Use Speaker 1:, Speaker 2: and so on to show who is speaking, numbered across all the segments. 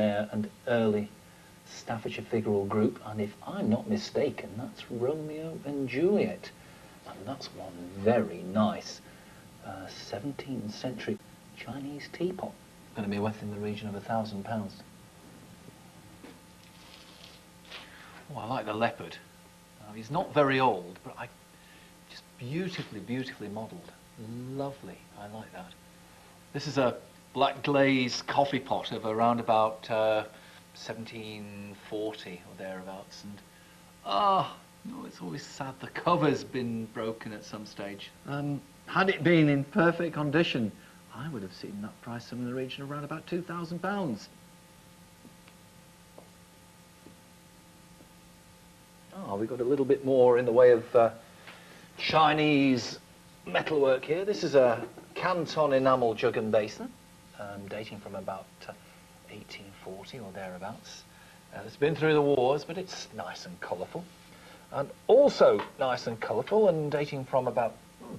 Speaker 1: rare and early Staffordshire figural group, and if I'm not mistaken, that's Romeo and Juliet, and that's one very nice 17th century Chinese teapot. Going to be worth in the region of £1,000. Oh, I like the leopard. He's not very old, but just beautifully modelled. Lovely, I like that. This is a black glazed coffee pot of around about 1740 or thereabouts, and no, it's always sad the cover's been broken at some stage. Had it been in perfect condition, I would have seen that price somewhere in the region of around about £2,000. Oh, we've got a little bit more in the way of Chinese metalwork here. This is a Canton enamel jug and basin, dating from about 1840 or thereabouts. It's been through the wars, but it's nice and colourful. And also nice and colourful, and dating from about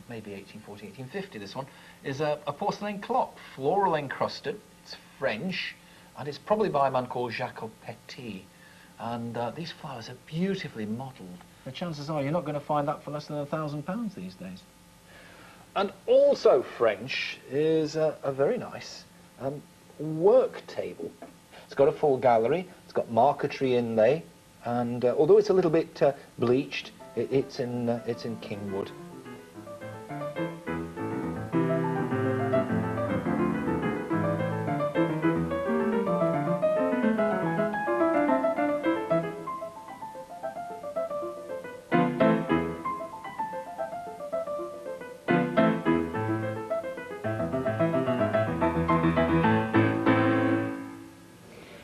Speaker 1: maybe 1840, 1850, this one, is a porcelain clock, floral encrusted. It's French, and it's probably by a man called Jacques Petit. And these flowers are beautifully modelled. The chances are you're not going to find that for less than £1,000 these days. And also French is a very nice work table. It's got a full gallery, it's got marquetry inlay, and although it's a little bit bleached, it's in Kingwood.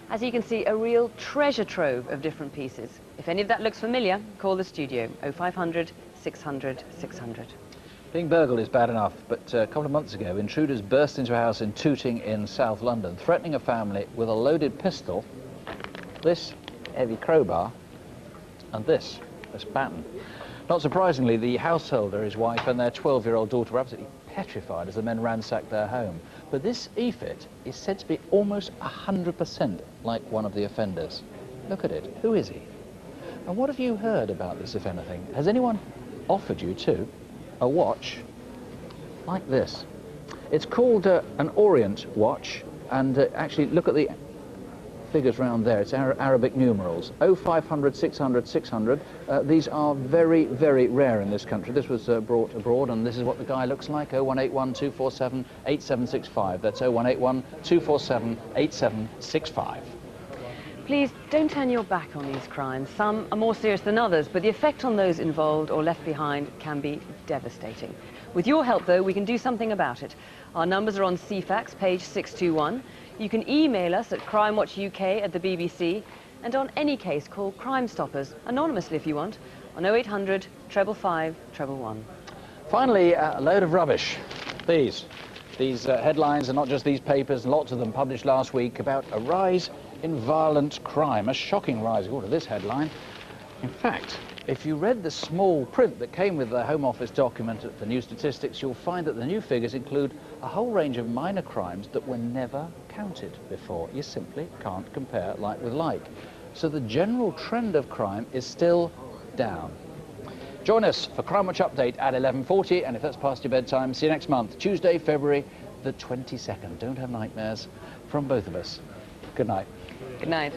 Speaker 2: As you can see, a real treasure trove of different pieces. If any of that looks familiar, call the studio, 0500 600 600.
Speaker 3: Being burgled is bad enough, but a couple of months ago, intruders burst into a house in Tooting in South London, threatening a family with a loaded pistol, this heavy crowbar, and this baton. Not surprisingly, the householder, his wife, and their 12-year-old daughter were absolutely petrified as the men ransacked their home. But this e-fit is said to be almost 100% like one of the offenders. Look at it. Who is he? And what have you heard about this, if anything? Has anyone offered you, too, a watch like this? It's called an Orient watch, and actually, look at the figures round there. It's Arabic numerals. 0500 600 600. These are very, very rare in this country. This was brought abroad, and this is what the guy looks like. 0181 247 8765. That's 0181 247 8765.
Speaker 2: Please don't turn your back on these crimes. Some are more serious than others, but the effect on those involved or left behind can be devastating. With your help, though, we can do something about it. Our numbers are on CFAX, page 621. You can email us at Crimewatch UK at the BBC, and on any case, call Crime Stoppers, anonymously if you want, on 0800 555 111.
Speaker 3: Finally, a load of rubbish. These headlines are not just these papers, lots of them published last week about a rise in violent crime, a shocking rise according to this headline. In fact, if you read the small print that came with the Home Office document for new statistics, you'll find that the new figures include a whole range of minor crimes that were never counted before. You simply can't compare like with like. So the general trend of crime is still down. Join us for Crimewatch Update at 11:40, and if that's past your bedtime, see you next month, Tuesday, February the 22nd. Don't have nightmares from both of us. Good night.
Speaker 2: Good night.